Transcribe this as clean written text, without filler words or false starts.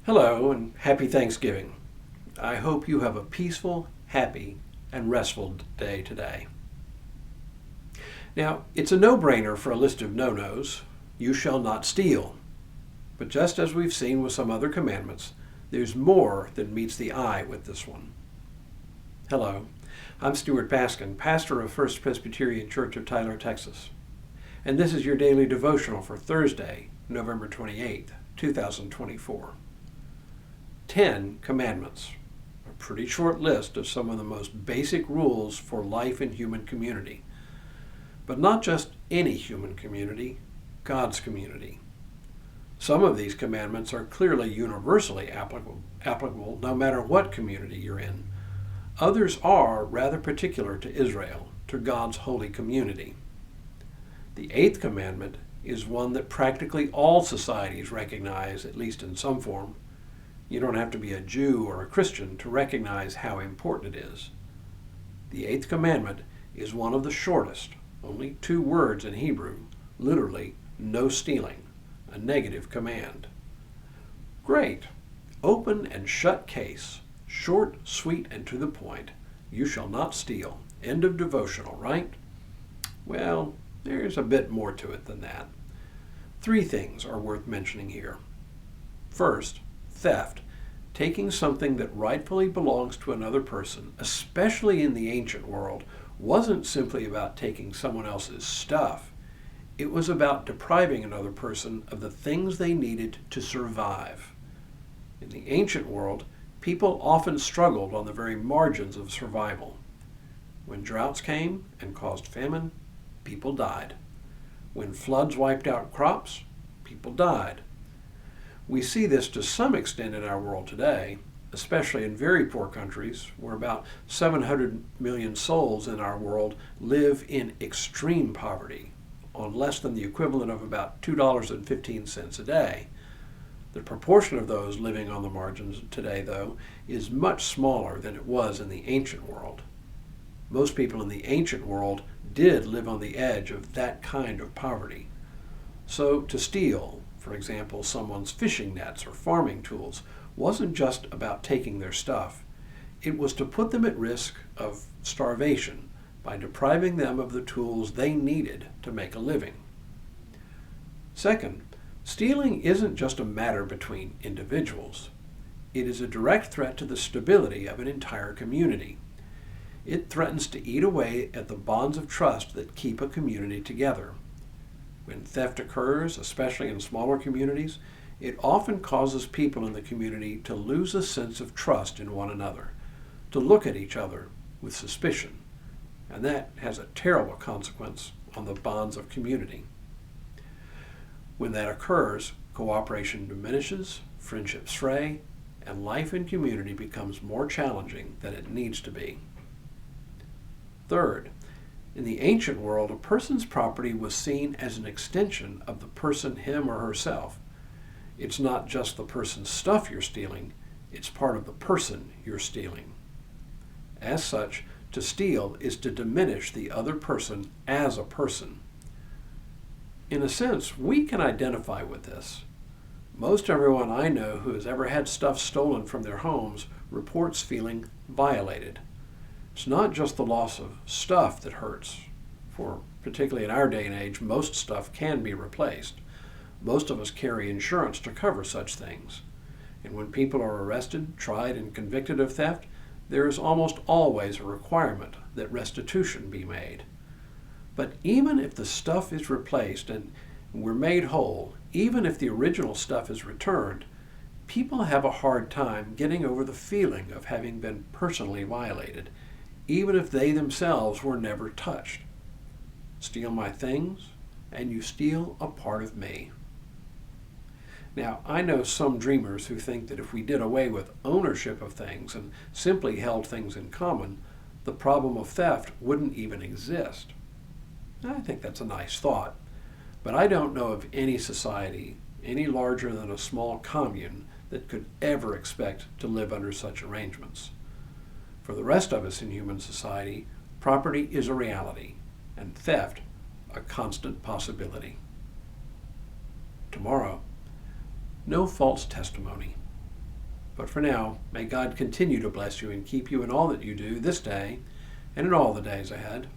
Hello and happy Thanksgiving. I hope you have a peaceful, happy, and restful day today. Now, it's a no-brainer for a list of no-nos. You shall not steal. But just as we've seen with some other commandments, there's more than meets the eye with this one. Hello, I'm Stuart Baskin, pastor of First Presbyterian Church of Tyler, Texas. And this is your daily devotional for Thursday, November 28th, 2024. 10 Commandments, a pretty short list of some of the most basic rules for life in human community. But not just any human community, God's community. Some of these commandments are clearly universally applicable no matter what community you're in. Others are rather particular to Israel, to God's holy community. The 8th commandment is one that practically all societies recognize, at least in some form. You don't have to be a Jew or a Christian to recognize how important it is. The 8th commandment is one of the shortest, only 2 words in Hebrew, literally, no stealing, a negative command. Great. Open and shut case. Short, sweet, and to the point. You shall not steal. End of devotional, right? Well, there's a bit more to it than that. 3 things are worth mentioning here. First, theft, taking something that rightfully belongs to another person, especially in the ancient world, wasn't simply about taking someone else's stuff. It was about depriving another person of the things they needed to survive. In the ancient world, people often struggled on the very margins of survival. When droughts came and caused famine, people died. When floods wiped out crops, people died. We see this to some extent in our world today, especially in very poor countries where about 700 million souls in our world live in extreme poverty on less than the equivalent of about $2.15 a day. The proportion of those living on the margins today, though, is much smaller than it was in the ancient world. Most people in the ancient world did live on the edge of that kind of poverty. So to steal, for example, someone's fishing nets or farming tools, wasn't just about taking their stuff. It was to put them at risk of starvation by depriving them of the tools they needed to make a living. Second, stealing isn't just a matter between individuals. It is a direct threat to the stability of an entire community. It threatens to eat away at the bonds of trust that keep a community together. When theft occurs, especially in smaller communities, it often causes people in the community to lose a sense of trust in one another, to look at each other with suspicion, and that has a terrible consequence on the bonds of community. When that occurs, cooperation diminishes, friendships fray, and life in community becomes more challenging than it needs to be. Third, in the ancient world, a person's property was seen as an extension of the person, him or herself. It's not just the person's stuff you're stealing, it's part of the person you're stealing. As such, to steal is to diminish the other person as a person. In a sense, we can identify with this. Most everyone I know who has ever had stuff stolen from their homes reports feeling violated. It's not just the loss of stuff that hurts, for particularly in our day and age, most stuff can be replaced. Most of us carry insurance to cover such things. And when people are arrested, tried, and convicted of theft, there is almost always a requirement that restitution be made. But even if the stuff is replaced and we're made whole, even if the original stuff is returned, people have a hard time getting over the feeling of having been personally violated, even if they themselves were never touched. Steal my things, and you steal a part of me. Now, I know some dreamers who think that if we did away with ownership of things and simply held things in common, the problem of theft wouldn't even exist. I think that's a nice thought, but I don't know of any society, any larger than a small commune, that could ever expect to live under such arrangements. For the rest of us in human society, property is a reality, and theft a constant possibility. Tomorrow, no false testimony. But for now, may God continue to bless you and keep you in all that you do this day and in all the days ahead.